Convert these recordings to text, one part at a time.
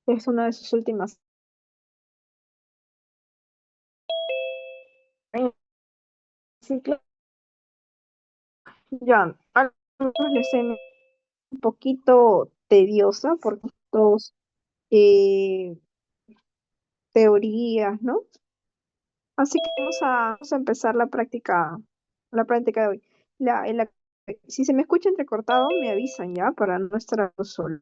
Es una de sus últimas. Ciclos. Ya, a algunos les he un poquito tediosa porque estos eh, teorías, ¿no? Así que vamos a empezar la práctica de hoy. Si se me escucha entrecortado, me avisan ya para no estar solo.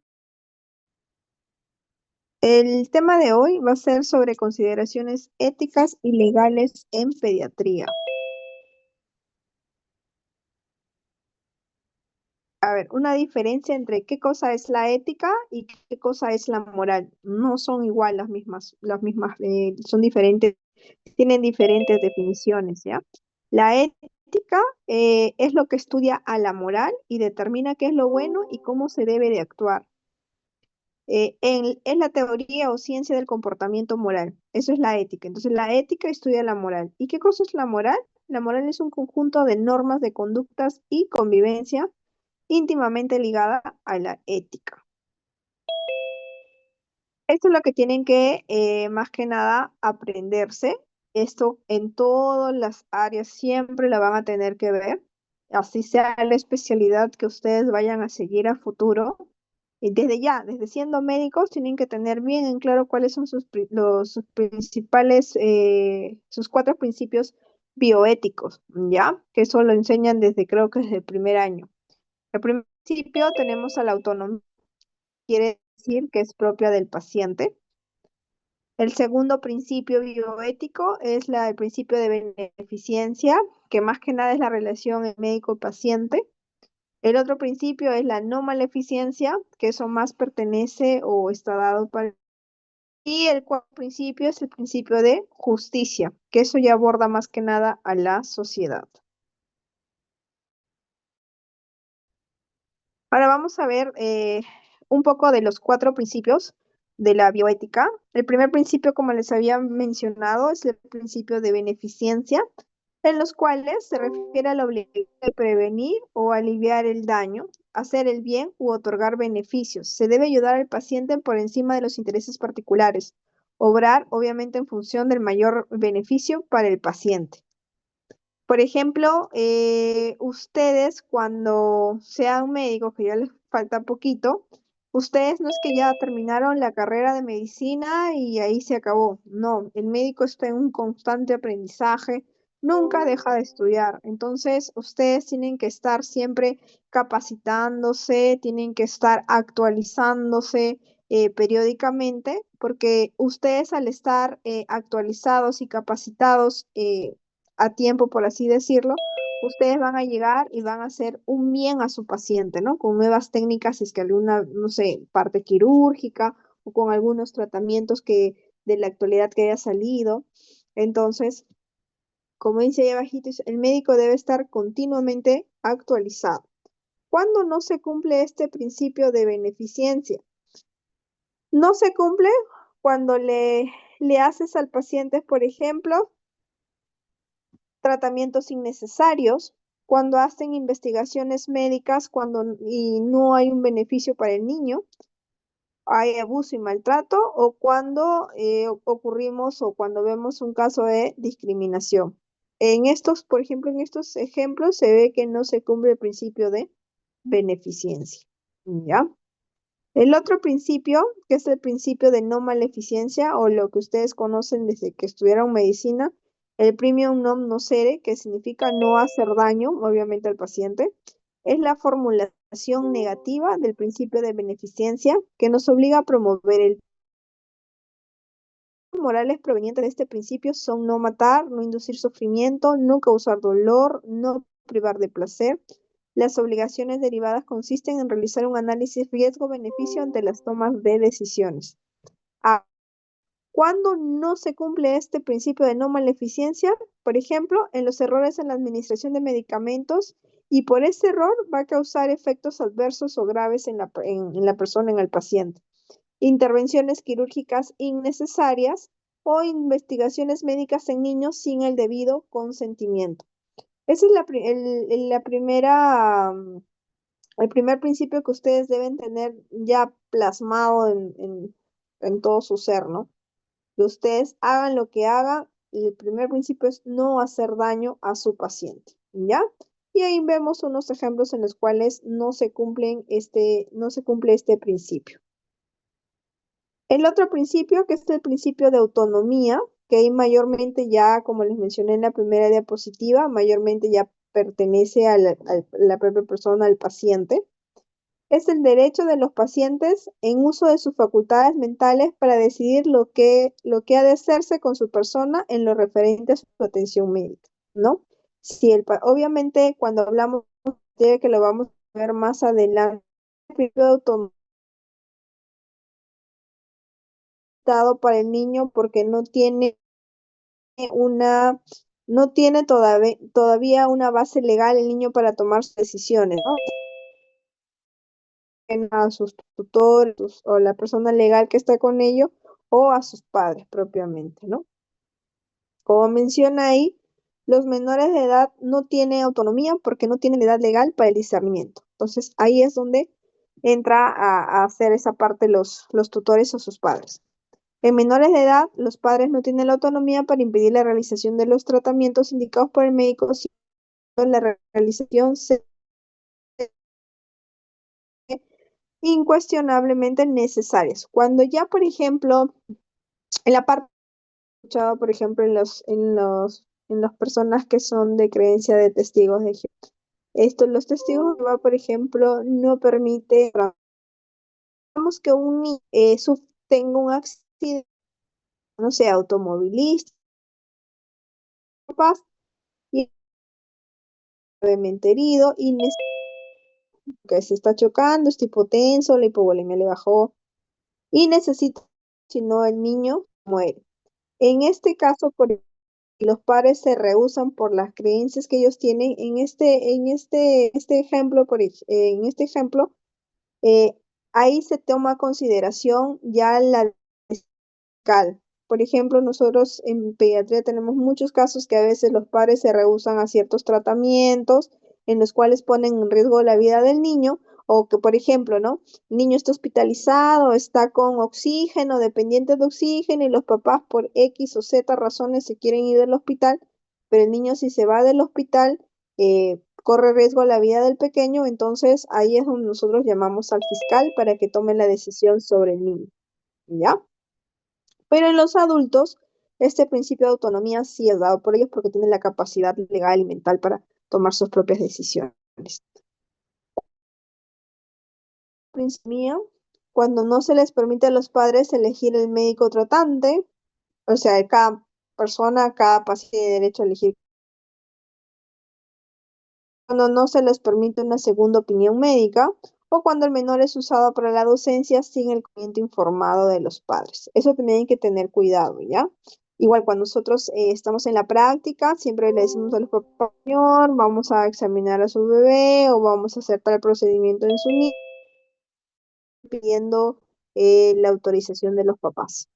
El tema de hoy va a ser sobre consideraciones éticas y legales en pediatría. A ver, una diferencia entre qué cosa es la ética y qué cosa es la moral. No son igual son diferentes, tienen diferentes definiciones, ¿ya? La ética es lo que estudia a la moral y determina qué es lo bueno y cómo se debe de actuar. Es la teoría o ciencia del comportamiento moral. Eso es la ética. Entonces, la ética estudia la moral. ¿Y qué cosa es la moral? La moral es un conjunto de normas de conductas y convivencia íntimamente ligada a la ética. Esto es lo que tienen que, más que nada, aprenderse. Esto en todas las áreas siempre la van a tener que ver, así sea la especialidad que ustedes vayan a seguir a futuro. Y desde ya, desde siendo médicos, tienen que tener bien en claro cuáles son sus principales, sus cuatro principios bioéticos, ¿ya? Que eso lo enseñan desde, creo que desde el primer año. El primer principio tenemos a la autonomía, quiere decir que es propia del paciente. El segundo principio bioético es el principio de beneficencia, que más que nada es la relación médico-paciente. El otro principio es la no maleficencia, que eso más pertenece o está dado para... Y el cuarto principio es el principio de justicia, que eso ya aborda más que nada a la sociedad. Ahora vamos a ver un poco de los cuatro principios de la bioética. El primer principio, como les había mencionado, es el principio de beneficencia, en los cuales se refiere a la obligación de prevenir o aliviar el daño, hacer el bien u otorgar beneficios. Se debe ayudar al paciente por encima de los intereses particulares, obrar obviamente en función del mayor beneficio para el paciente. Por ejemplo, ustedes cuando sean médicos, que ya les falta poquito, ustedes no es que ya terminaron la carrera de medicina y ahí se acabó. No, el médico está en un constante aprendizaje, nunca deja de estudiar. Entonces, ustedes tienen que estar siempre capacitándose, tienen que estar actualizándose periódicamente, porque ustedes al estar actualizados y capacitados, a tiempo, por así decirlo, ustedes van a llegar y van a hacer un bien a su paciente, ¿no? Con nuevas técnicas, si es que alguna, no sé, parte quirúrgica o con algunos tratamientos que de la actualidad que haya salido. Entonces, como dice ahí abajito, el médico debe estar continuamente actualizado. ¿Cuándo no se cumple este principio de beneficencia? No se cumple cuando le haces al paciente, por ejemplo, tratamientos innecesarios, cuando hacen investigaciones médicas y no hay un beneficio para el niño, hay abuso y maltrato, o cuando ocurrimos o cuando vemos un caso de discriminación. En estos, por ejemplo, en estos ejemplos se ve que no se cumple el principio de beneficencia. ¿Ya? El otro principio, que es el principio de no maleficencia, o lo que ustedes conocen desde que estudiaron medicina, el primum non nocere, que significa no hacer daño, obviamente, al paciente, es la formulación negativa del principio de beneficencia que nos obliga a promover el morales provenientes de este principio son no matar, no inducir sufrimiento, no causar dolor, no privar de placer. Las obligaciones derivadas consisten en realizar un análisis riesgo-beneficio ante las tomas de decisiones. Ah, ¿cuándo no se cumple este principio de no maleficencia? Por ejemplo, en los errores en la administración de medicamentos, y por ese error va a causar efectos adversos o graves en la persona, en el paciente. Intervenciones quirúrgicas innecesarias o investigaciones médicas en niños sin el debido consentimiento. Ese es la primera, el primer principio que ustedes deben tener ya plasmado en todo su ser, ¿no? Que ustedes hagan lo que hagan, y el primer principio es no hacer daño a su paciente, ¿ya? Y ahí vemos unos ejemplos en los cuales no se cumple este principio. El otro principio, que es el principio de autonomía, que ahí mayormente ya, como les mencioné en la primera diapositiva, mayormente ya pertenece a la propia persona, al paciente. Es el derecho de los pacientes en uso de sus facultades mentales para decidir lo que ha de hacerse con su persona en lo referente a su atención médica, ¿no? Si obviamente, cuando hablamos de que lo vamos a ver más adelante, el principio de autonomía dado para el niño porque una, no tiene todavía una base legal el niño para tomar sus decisiones, ¿no? A sus tutores o la persona legal que está con ellos o a sus padres propiamente, ¿no? Como menciona ahí, los menores de edad no tienen autonomía porque no tienen edad legal para el discernimiento. Entonces ahí es donde entra a hacer esa parte los tutores o sus padres. En menores de edad, los padres no tienen la autonomía para impedir la realización de los tratamientos indicados por el médico, si la realización sea incuestionablemente necesarias. Cuando ya, por ejemplo, en la parte escuchado, por ejemplo, en las personas que son de creencia de testigos de Jehová. Los testigos de Jehová, por ejemplo, no permite, digamos que un niño tenga un accidente, no sé, automovilista, y gravemente herido y que se está chocando, está hipotenso, la hipovolemia le bajó y necesita, si no el niño muere. En este caso, los padres se rehúsan por las creencias que ellos tienen. En este ejemplo, en este ejemplo, eh, ahí se toma a consideración ya la cal. Por ejemplo, nosotros en pediatría tenemos muchos casos que a veces los padres se rehúsan a ciertos tratamientos en los cuales ponen en riesgo la vida del niño, o que, por ejemplo, ¿no? El niño está hospitalizado, está con oxígeno, dependiente de oxígeno, y los papás por X o Z razones se quieren ir del hospital, pero el niño si se va del hospital, corre riesgo a la vida del pequeño. Entonces ahí es donde nosotros llamamos al fiscal para que tome la decisión sobre el niño, ¿ya? Pero en los adultos, este principio de autonomía sí es dado por ellos porque tienen la capacidad legal y mental para tomar sus propias decisiones. Principio, cuando no se les permite a los padres elegir el médico tratante, o sea, cada persona, cada paciente tiene derecho a elegir. Cuando no se les permite una segunda opinión médica, o cuando el menor es usado para la docencia sin el conocimiento informado de los padres. Eso también hay que tener cuidado, ¿ya? Igual cuando nosotros estamos en la práctica, siempre le decimos a los papás: "Señor, vamos a examinar a su bebé o vamos a hacer tal procedimiento en su niño", pidiendo la autorización de los papás.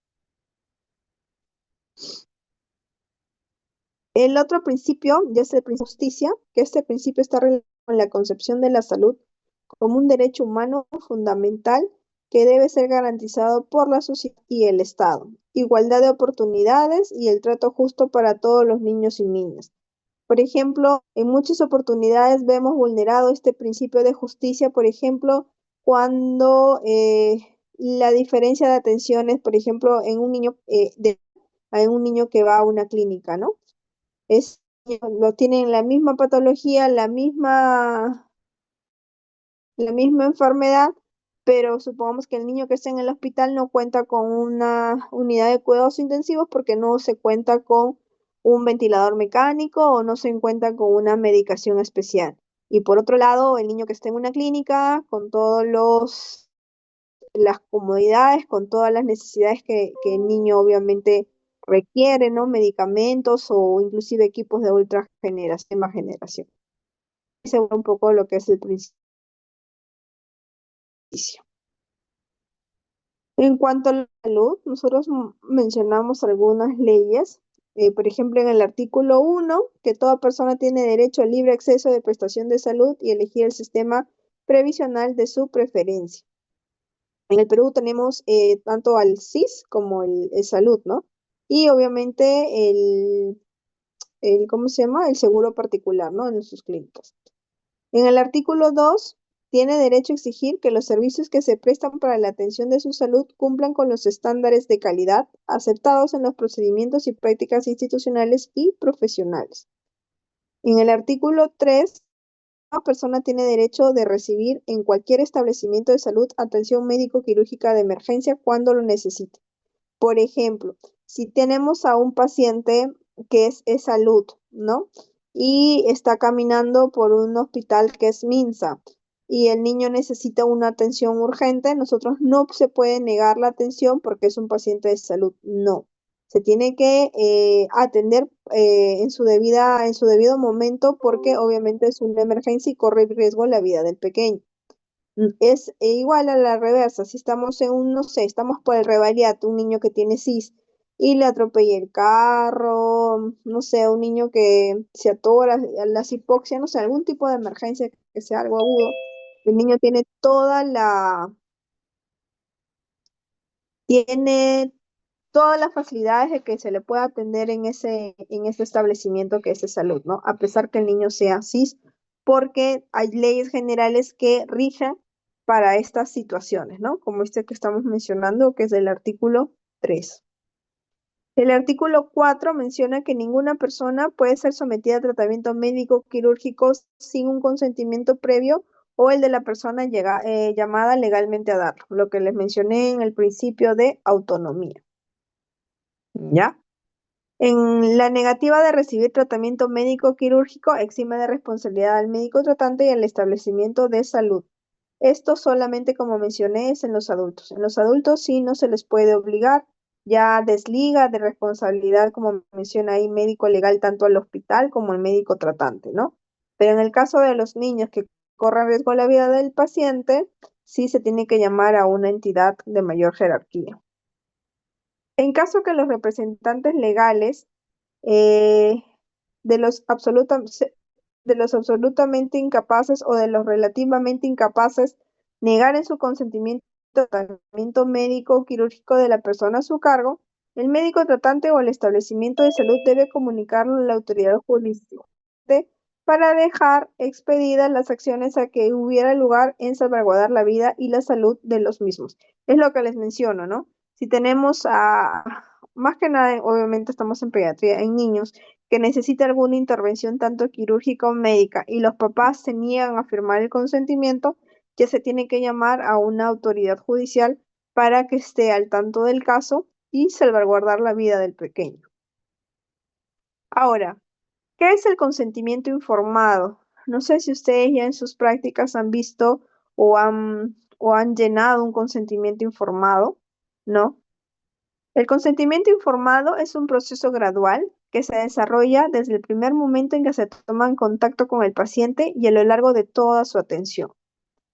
El otro principio ya es el principio de justicia, que este principio está relacionado con la concepción de la salud como un derecho humano fundamental que debe ser garantizado por la sociedad y el Estado. Igualdad de oportunidades y el trato justo para todos los niños y niñas. Por ejemplo, en muchas oportunidades vemos vulnerado este principio de justicia, por ejemplo, cuando la diferencia de atenciones, por ejemplo, en un niño que va a una clínica, ¿no? Lo tienen la misma patología, la misma enfermedad, pero supongamos que el niño que está en el hospital no cuenta con una unidad de cuidados intensivos porque no se cuenta con un ventilador mecánico o no se cuenta con una medicación especial. Y por otro lado, el niño que está en una clínica con todos las comodidades, con todas las necesidades que el niño obviamente requiere, ¿no? Medicamentos o inclusive equipos de ultra generación, más generación. Ese es un poco lo que es el principio. En cuanto a la salud, nosotros mencionamos algunas leyes. Por ejemplo, en el artículo 1, que toda persona tiene derecho al libre acceso de prestación de salud y elegir el sistema previsional de su preferencia. En el Perú tenemos tanto al SIS como el Salud, ¿no? Y obviamente ¿cómo se llama? El seguro particular, ¿no? En sus clínicas. En el artículo 2, tiene derecho a exigir que los servicios que se prestan para la atención de su salud cumplan con los estándares de calidad aceptados en los procedimientos y prácticas institucionales y profesionales. En el artículo 3, cada persona tiene derecho de recibir en cualquier establecimiento de salud atención médico-quirúrgica de emergencia cuando lo necesite. Por ejemplo, si tenemos a un paciente que es salud, ¿no? Y está caminando por un hospital que es Minsa y el niño necesita una atención urgente, nosotros no se puede negar la atención porque es un paciente de salud, no. Se tiene que atender en su debido momento porque obviamente es una emergencia y corre riesgo la vida del pequeño. Es igual a la reversa, si estamos en un, no sé, estamos por el Revaliat, un niño que tiene CIS y le atropella el carro, no sé, un niño que se atora, la hipoxia, no sé, algún tipo de emergencia que sea algo agudo, el niño tiene todas las facilidades de que se le pueda atender en ese establecimiento que es de salud, ¿no? A pesar que el niño sea CIS, porque hay leyes generales que rigen para estas situaciones, ¿no? Como este que estamos mencionando, que es del artículo 3. El artículo 4 menciona que ninguna persona puede ser sometida a tratamiento médico quirúrgico sin un consentimiento previo o el de la persona llamada legalmente a darlo, lo que les mencioné en el principio de autonomía. ¿Ya? En la negativa de recibir tratamiento médico quirúrgico exime de responsabilidad al médico tratante y al establecimiento de salud. Esto solamente, como mencioné, es en los adultos. En los adultos sí no se les puede obligar, ya desliga de responsabilidad, como menciona ahí, médico legal tanto al hospital como al médico tratante, ¿no? Pero en el caso de los niños que corran riesgo a la vida del paciente, sí se tiene que llamar a una entidad de mayor jerarquía. En caso que los representantes legales eh, de de los absolutamente incapaces o de los relativamente incapaces negaren su consentimiento al tratamiento médico o quirúrgico de la persona a su cargo, el médico tratante o el establecimiento de salud debe comunicarlo a la autoridad judicial para dejar expedidas las acciones a que hubiera lugar en salvaguardar la vida y la salud de los mismos. Es lo que les menciono, ¿no? Si tenemos más que nada, obviamente estamos en pediatría, en niños que necesitan alguna intervención tanto quirúrgica o médica y los papás se niegan a firmar el consentimiento, ya se tiene que llamar a una autoridad judicial para que esté al tanto del caso y salvaguardar la vida del pequeño. Ahora, ¿qué es el consentimiento informado? No sé si ustedes ya en sus prácticas han visto o han llenado un consentimiento informado, ¿no? El consentimiento informado es un proceso gradual que se desarrolla desde el primer momento en que se toma en contacto con el paciente y a lo largo de toda su atención.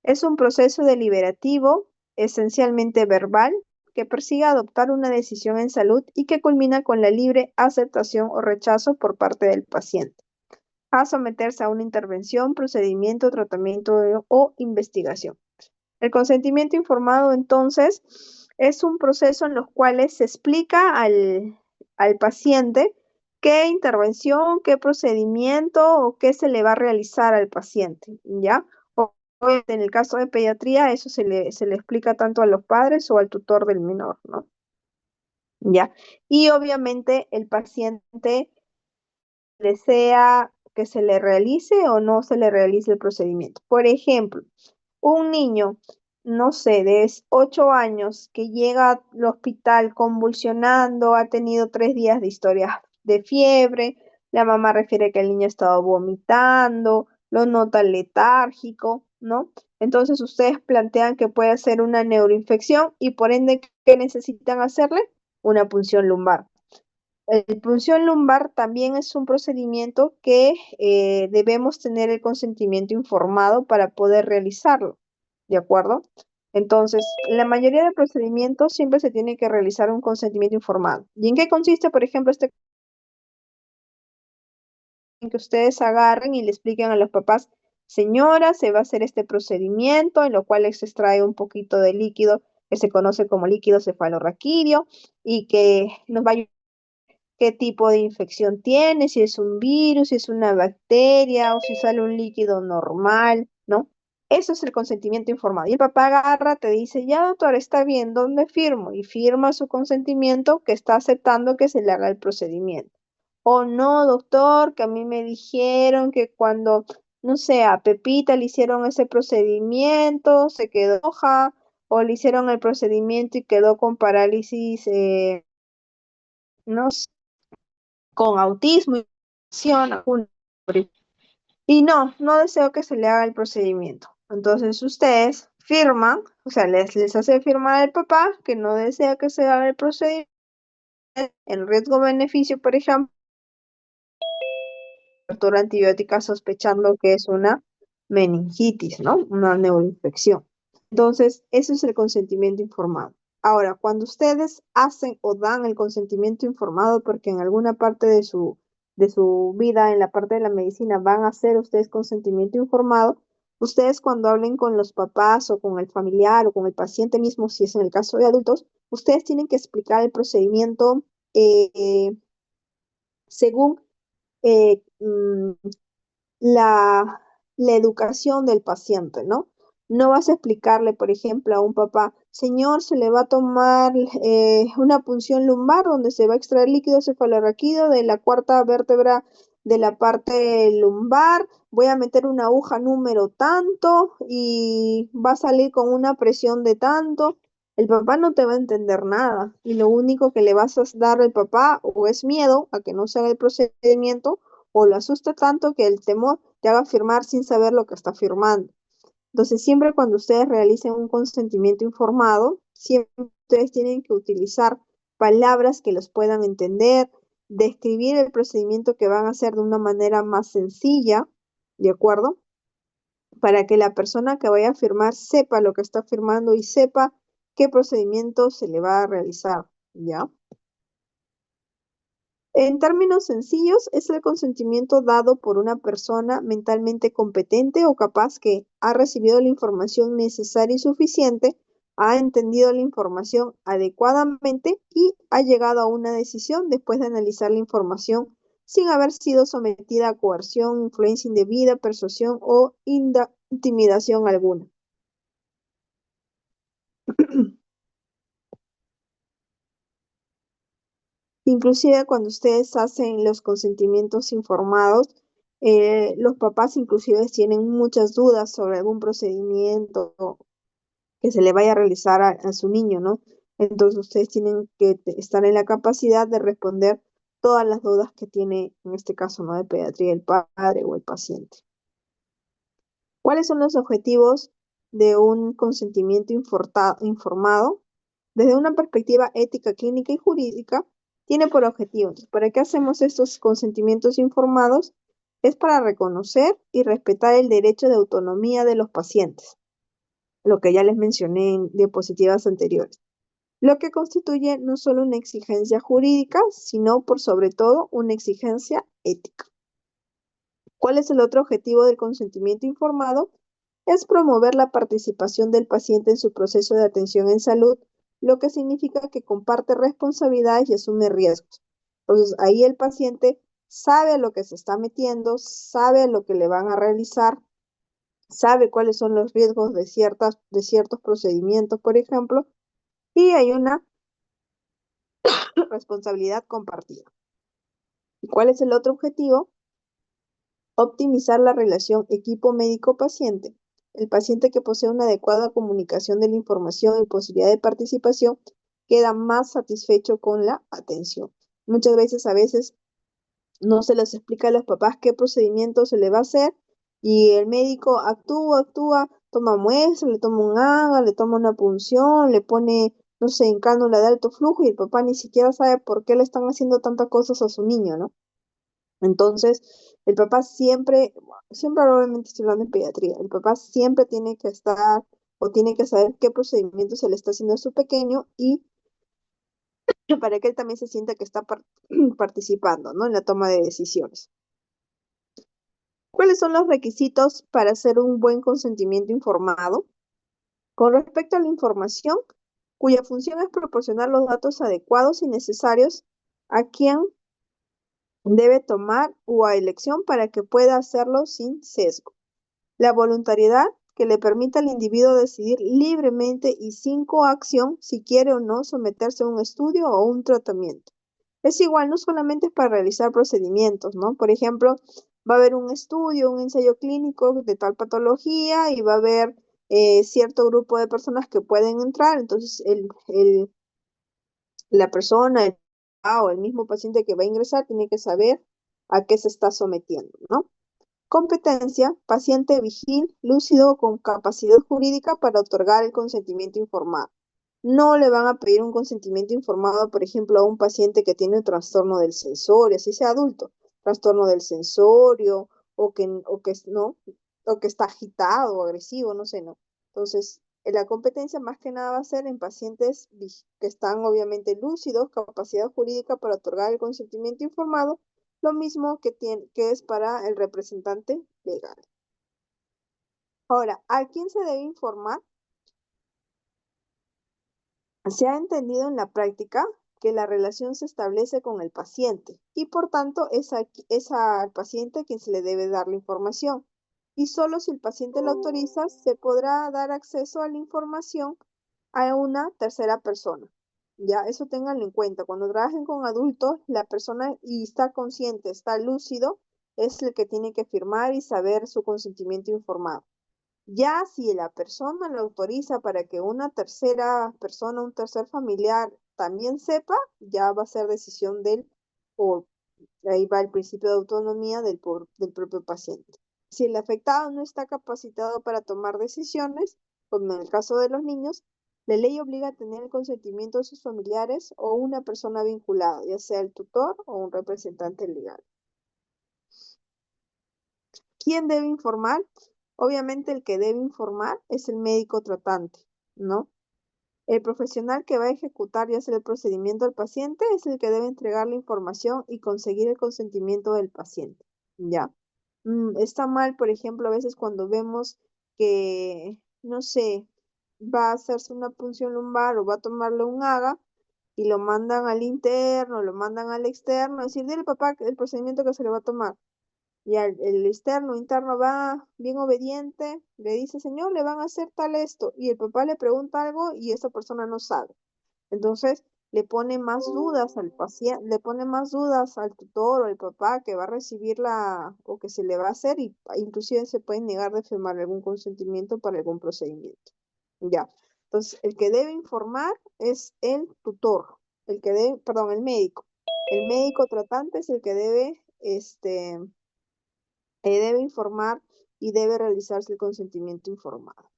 Es un proceso deliberativo, esencialmente verbal, que persigue adoptar una decisión en salud y que culmina con la libre aceptación o rechazo por parte del paciente a someterse a una intervención, procedimiento, tratamiento o investigación. El consentimiento informado, entonces, es un proceso en los cuales se explica al paciente qué intervención, qué procedimiento o qué se le va a realizar al paciente, ¿ya? O en el caso de pediatría, eso se le explica tanto a los padres o al tutor del menor, ¿no? ¿Ya? Y obviamente el paciente desea que se le realice o no se le realice el procedimiento. Por ejemplo, un niño, no sé, de 8 años que llega al hospital convulsionando, ha tenido 3 días de historia de fiebre, la mamá refiere que el niño ha estado vomitando, lo nota letárgico, ¿no? Entonces ustedes plantean que puede ser una neuroinfección y por ende, ¿qué necesitan hacerle? Una punción lumbar. La punción lumbar también es un procedimiento que debemos tener el consentimiento informado para poder realizarlo, ¿de acuerdo? Entonces, la mayoría de procedimientos siempre se tiene que realizar un consentimiento informado. ¿Y en qué consiste, por ejemplo, en que ustedes agarren y le expliquen a los papás, señora, se va a hacer este procedimiento en lo cual se extrae un poquito de líquido que se conoce como líquido cefalorraquídeo y que nos va a ayudar qué tipo de infección tiene, si es un virus, si es una bacteria o si sale un líquido normal, ¿no? Eso es el consentimiento informado. Y el papá agarra, te dice, ya doctor, está bien, ¿dónde firmo? Y firma su consentimiento que está aceptando que se le haga el procedimiento. O no, doctor, que a mí me dijeron que cuando, no sé, a Pepita le hicieron ese procedimiento, se quedó roja, o le hicieron el procedimiento y quedó con parálisis, no sé, con autismo y y no deseo que se le haga el procedimiento. Entonces ustedes firman, o sea, les hace firmar al papá que no desea que se haga el procedimiento, el riesgo-beneficio, por ejemplo, cobertura antibiótica sospechando que es una meningitis, ¿no? Una neuroinfección. Entonces, eso es el consentimiento informado. Ahora, cuando ustedes hacen o dan el consentimiento informado, porque en alguna parte de su vida, en la parte de la medicina, van a hacer ustedes consentimiento informado, ustedes cuando hablen con los papás o con el familiar o con el paciente mismo, si es en el caso de adultos, ustedes tienen que explicar el procedimiento según la, la educación del paciente, ¿no? No vas a explicarle, por ejemplo, a un papá, señor, se le va a tomar una punción lumbar donde se va a extraer líquido cefalorraquídeo de la cuarta vértebra de la parte lumbar, voy a meter una aguja número tanto y va a salir con una presión de tanto. El papá no te va a entender nada y lo único que le vas a dar al papá o es miedo a que no se haga el procedimiento o lo asusta tanto que el temor te haga firmar sin saber lo que está firmando. Entonces, siempre cuando ustedes realicen un consentimiento informado, siempre ustedes tienen que utilizar palabras que los puedan entender, describir el procedimiento que van a hacer de una manera más sencilla, ¿de acuerdo? Para que la persona que vaya a firmar sepa lo que está firmando y sepa qué procedimiento se le va a realizar, ¿ya? En términos sencillos, es el consentimiento dado por una persona mentalmente competente o capaz que ha recibido la información necesaria y suficiente, ha entendido la información adecuadamente y ha llegado a una decisión después de analizar la información sin haber sido sometida a coerción, influencia indebida, persuasión o intimidación alguna. Inclusive cuando ustedes hacen los consentimientos informados, los papás inclusive tienen muchas dudas sobre algún procedimiento que se le vaya a realizar a su niño, ¿no? Entonces ustedes tienen que estar en la capacidad de responder todas las dudas que tiene, en este caso, ¿no? De pediatría el padre o el paciente. ¿Cuáles son los objetivos de un consentimiento informado? Desde una perspectiva ética, clínica y jurídica, tiene por objetivo, entonces, ¿para qué hacemos estos consentimientos informados? Es para reconocer y respetar el derecho de autonomía de los pacientes, lo que ya les mencioné en diapositivas anteriores, lo que constituye no solo una exigencia jurídica, sino por sobre todo una exigencia ética. ¿Cuál es el otro objetivo del consentimiento informado? Es promover la participación del paciente en su proceso de atención en salud, lo que significa que comparte responsabilidades y asume riesgos. Entonces, ahí el paciente sabe a lo que se está metiendo, sabe a lo que le van a realizar, sabe cuáles son los riesgos de ciertos procedimientos, por ejemplo, y hay una responsabilidad compartida. ¿Y cuál es el otro objetivo? Optimizar la relación equipo médico-paciente. El paciente que posee una adecuada comunicación de la información y posibilidad de participación queda más satisfecho con la atención. Muchas veces, a veces, no se les explica a los papás qué procedimiento se le va a hacer y el médico actúa, toma muestra, le toma un ANGA, le toma una punción, le pone, no sé, en cánula de alto flujo y el papá ni siquiera sabe por qué le están haciendo tantas cosas a su niño, ¿no? Entonces, el papá siempre probablemente estoy hablando en pediatría, el papá siempre tiene que estar o tiene que saber qué procedimiento se le está haciendo a su pequeño y para que él también se sienta que está participando, ¿no? En la toma de decisiones. ¿Cuáles son los requisitos para hacer un buen consentimiento informado? Con respecto a la información, cuya función es proporcionar los datos adecuados y necesarios a quien debe tomar o a elección para que pueda hacerlo sin sesgo. La voluntariedad que le permite al individuo decidir libremente y sin coacción si quiere o no someterse a un estudio o un tratamiento. Es igual, no solamente para realizar procedimientos, ¿no? Por ejemplo, va a haber un estudio, un ensayo clínico de tal patología y va a haber cierto grupo de personas que pueden entrar, entonces la persona o el mismo paciente que va a ingresar tiene que saber a qué se está sometiendo, ¿no? Competencia, paciente vigil, lúcido con capacidad jurídica para otorgar el consentimiento informado. No le van a pedir un consentimiento informado, por ejemplo, a un paciente que tiene un trastorno del sensorio, así sea adulto, trastorno del sensorio no, o que está agitado o agresivo, no sé, ¿no? Entonces, la competencia más que nada va a ser en pacientes que están obviamente lúcidos, capacidad jurídica para otorgar el consentimiento informado, lo mismo que es para el representante legal. Ahora, ¿a quién se debe informar? Se ha entendido en la práctica que la relación se establece con el paciente y por tanto es al paciente a quien se le debe dar la información. Y solo si el paciente lo autoriza se podrá dar acceso a la información a una tercera persona. Ya, eso ténganlo en cuenta. Cuando trabajen con adultos, la persona y está consciente, está lúcido, es el que tiene que firmar y saber su consentimiento informado. Ya si la persona lo autoriza para que una tercera persona, un tercer familiar también sepa, ya va a ser decisión o ahí va el principio de autonomía del propio paciente. Si el afectado no está capacitado para tomar decisiones, como en el caso de los niños, la ley obliga a tener el consentimiento de sus familiares o una persona vinculada, ya sea el tutor o un representante legal. ¿Quién debe informar? Obviamente el que debe informar es el médico tratante, ¿no? El profesional que va a ejecutar y hacer el procedimiento al paciente es el que debe entregar la información y conseguir el consentimiento del paciente, ¿ya? Está mal, por ejemplo, a veces cuando vemos que, no sé, va a hacerse una punción lumbar o va a tomarle un AGA y lo mandan al interno, lo mandan al externo, decir, dile papá el procedimiento que se le va a tomar. Y el externo, interno va bien obediente, le dice, señor, le van a hacer tal esto. Y el papá le pregunta algo y esa persona no sabe. Entonces le pone más dudas al paciente, le pone más dudas al tutor o al papá que va a recibir o que se le va a hacer y inclusive se puede negar de firmar algún consentimiento para algún procedimiento. Ya. Entonces, el que debe informar es el tutor, perdón, el médico. El médico tratante es el que debe informar y debe realizarse el consentimiento informado.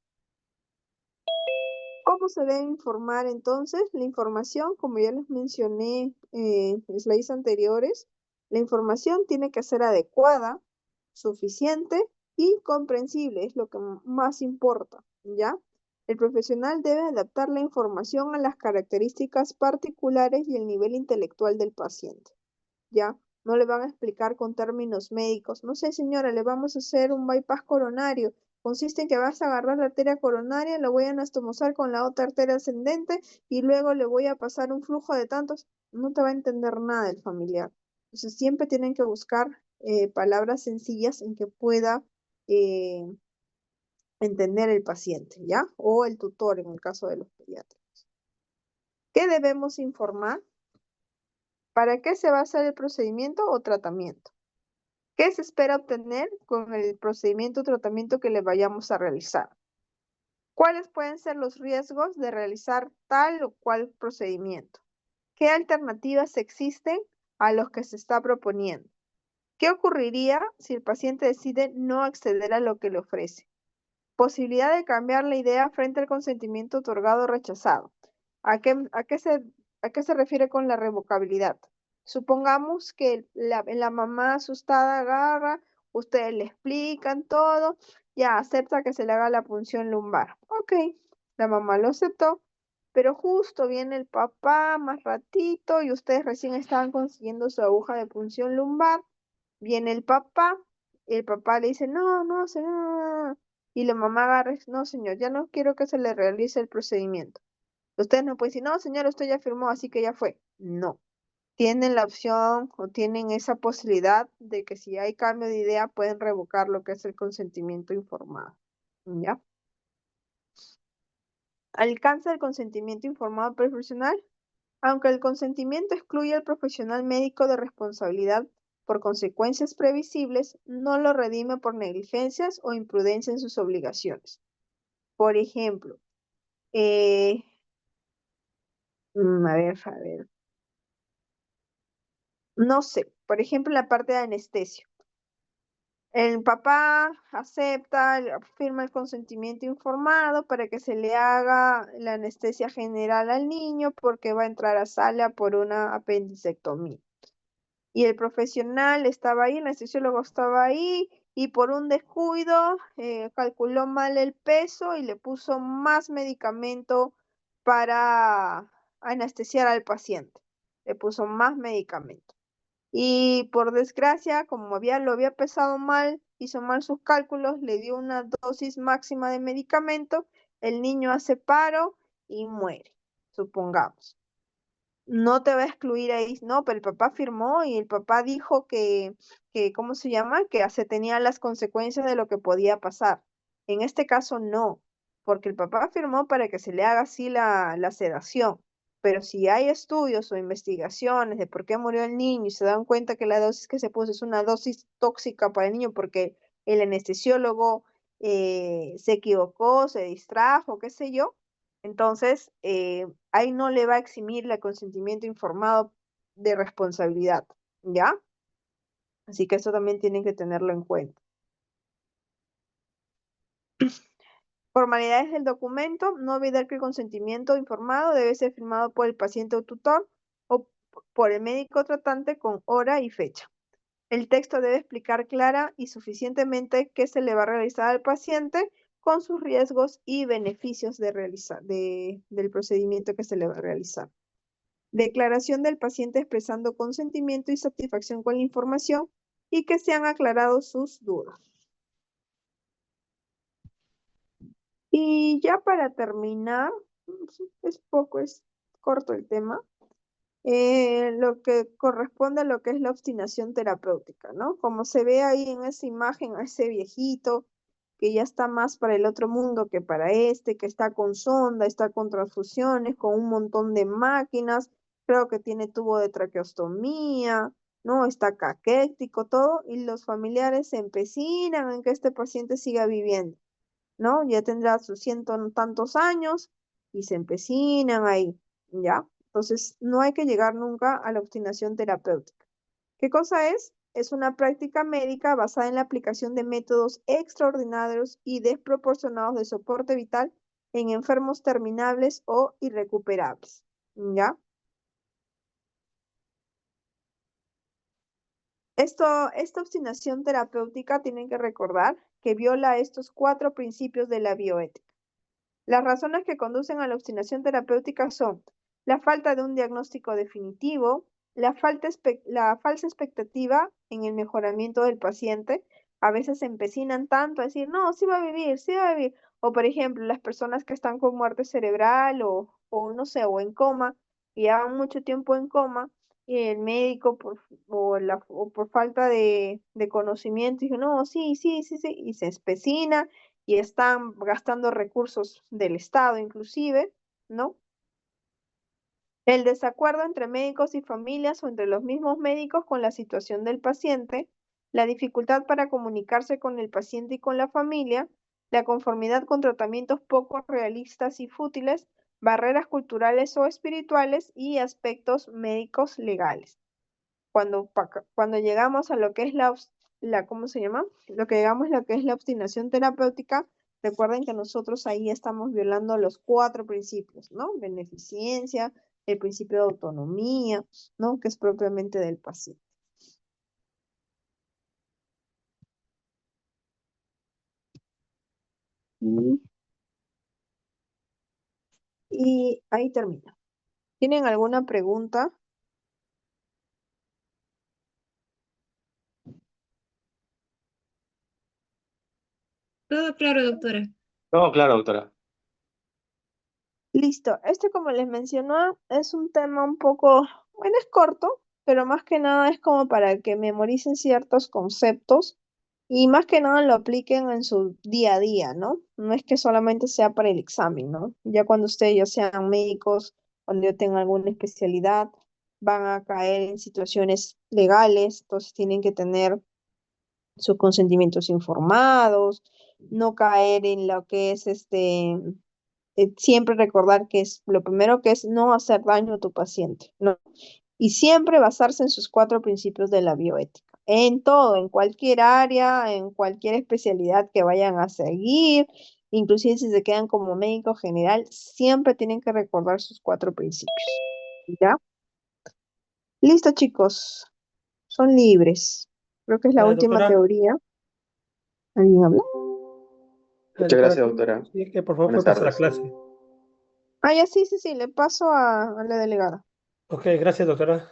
¿Cómo se debe informar entonces? La información, como ya les mencioné en slides anteriores, la información tiene que ser adecuada, suficiente y comprensible, es lo que más importa, ¿ya? El profesional debe adaptar la información a las características particulares y el nivel intelectual del paciente. ¿Ya? No le van a explicar con términos médicos. No sé, señora, le vamos a hacer un bypass coronario. Consiste en que vas a agarrar la arteria coronaria, la voy a anastomosar con la otra arteria ascendente y luego le voy a pasar un flujo de tantos. No te va a entender nada el familiar. Entonces siempre tienen que buscar palabras sencillas en que pueda eh, entender el paciente, ¿ya? O el tutor en el caso de los pediatras. ¿Qué debemos informar? ¿Para qué se va a hacer el procedimiento o tratamiento? ¿Qué se espera obtener con el procedimiento o tratamiento que le vayamos a realizar? ¿Cuáles pueden ser los riesgos de realizar tal o cual procedimiento? ¿Qué alternativas existen a los que se está proponiendo? ¿Qué ocurriría si el paciente decide no acceder a lo que le ofrece? Posibilidad de cambiar la idea frente al consentimiento otorgado o rechazado. ¿A qué se refiere con la revocabilidad? Supongamos que la mamá asustada agarra, ustedes le explican todo, ya acepta que se le haga la punción lumbar. Ok, la mamá lo aceptó, pero justo viene el papá más ratito y ustedes recién estaban consiguiendo su aguja de punción lumbar. Viene el papá le dice, no, no, señor, no, no, no". Y la mamá agarra, no, señor, ya no quiero que se le realice el procedimiento. Ustedes no pueden decir, no, señor, usted ya firmó, así que ya fue. No. Tienen la opción o tienen esa posibilidad de que si hay cambio de idea pueden revocar lo que es el consentimiento informado. ¿Ya? Alcanza el consentimiento informado profesional. Aunque el consentimiento excluye al profesional médico de responsabilidad por consecuencias previsibles, no lo redime por negligencias o imprudencia en sus obligaciones. Por ejemplo, eh, a ver, no sé, por ejemplo, la parte de anestesia. El papá acepta, firma el consentimiento informado para que se le haga la anestesia general al niño porque va a entrar a sala por una apendicectomía. Y el profesional estaba ahí, el anestesiólogo estaba ahí y por un descuido calculó mal el peso y le puso más medicamento para anestesiar al paciente. Le puso más medicamento. Y por desgracia, como lo había pesado mal, hizo mal sus cálculos, le dio una dosis máxima de medicamento, el niño hace paro y muere, supongamos. No te va a excluir ahí, no, pero el papá firmó y el papá dijo ¿cómo se llama? Que se tenía las consecuencias de lo que podía pasar. En este caso no, porque el papá firmó para que se le haga así la sedación. Pero si hay estudios o investigaciones de por qué murió el niño y se dan cuenta que la dosis que se puso es una dosis tóxica para el niño porque el anestesiólogo se equivocó, se distrajo, qué sé yo, entonces ahí no le va a eximir el consentimiento informado de responsabilidad, ¿ya? Así que eso también tienen que tenerlo en cuenta. Formalidades del documento, no olvidar que el consentimiento informado debe ser firmado por el paciente o tutor o por el médico tratante con hora y fecha. El texto debe explicar clara y suficientemente qué se le va a realizar al paciente con sus riesgos y beneficios del procedimiento que se le va a realizar. Declaración del paciente expresando consentimiento y satisfacción con la información y que se han aclarado sus dudas. Y ya para terminar, es corto el tema, lo que corresponde a lo que es la obstinación terapéutica, ¿no? Como se ve ahí en esa imagen, a ese viejito que ya está más para el otro mundo que para este, que está con sonda, está con transfusiones, con un montón de máquinas, creo que tiene tubo de traqueostomía, ¿no? Está caquético, todo, y los familiares se empecinan en que este paciente siga viviendo, ¿no? Ya tendrá sus ciento tantos años y se empecinan ahí, ¿ya? Entonces, no hay que llegar nunca a la obstinación terapéutica. ¿Qué cosa es? Es una práctica médica basada en la aplicación de métodos extraordinarios y desproporcionados de soporte vital en enfermos terminables o irrecuperables, ¿ya? Esta obstinación terapéutica tienen que recordar que viola estos 4 principios de la bioética. Las razones que conducen a la obstinación terapéutica son la falta de un diagnóstico definitivo, la falsa expectativa en el mejoramiento del paciente. A veces se empecinan tanto a decir, no, sí va a vivir, sí va a vivir. O por ejemplo, las personas que están con muerte cerebral o no sé, o en coma, y llevan mucho tiempo en coma, y el médico o por falta de conocimiento dice, no, sí, sí, sí, sí, y se empecina y están gastando recursos del Estado inclusive, ¿no? El desacuerdo entre médicos y familias o entre los mismos médicos con la situación del paciente, la dificultad para comunicarse con el paciente y con la familia, la conformidad con tratamientos poco realistas y fútiles, barreras culturales o espirituales y aspectos médicos legales. Cuando llegamos a lo que es ¿cómo se llama? Lo que llegamos a lo que es la obstinación terapéutica, recuerden que nosotros ahí estamos violando los 4 principios, ¿no? Beneficencia, el principio de autonomía, ¿no? Que es propiamente del paciente. Y, y ahí termina. ¿Tienen alguna pregunta? Todo claro, doctora. No, claro, doctora. Listo, este como les mencionó es un tema un poco, bueno, es corto, pero más que nada es como para que memoricen ciertos conceptos y más que nada lo apliquen en su día a día, ¿no? No es que solamente sea para el examen, ¿no? Ya cuando ustedes ya sean médicos, cuando ya tengan alguna especialidad, van a caer en situaciones legales, entonces tienen que tener sus consentimientos informados, no caer en lo que es siempre recordar que es lo primero que es no hacer daño a tu paciente, ¿no? Y siempre basarse en sus cuatro principios de la bioética. En todo, en cualquier área, en cualquier especialidad que vayan a seguir, inclusive si se quedan como médico general, siempre tienen que recordar sus cuatro principios. ¿Ya? Listo, chicos. Son libres. Creo que es la última Doctora, teoría. ¿Alguien habla? Muchas doctora, gracias, doctora. sí, que por favor Buenas puede pasar a tardes. clase. Ah, ya sí, sí, sí, le paso a la delegada. Ok, gracias, doctora.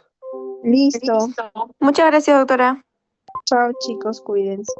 Listo. Listo. Muchas gracias, doctora. Chao, chicos, cuídense.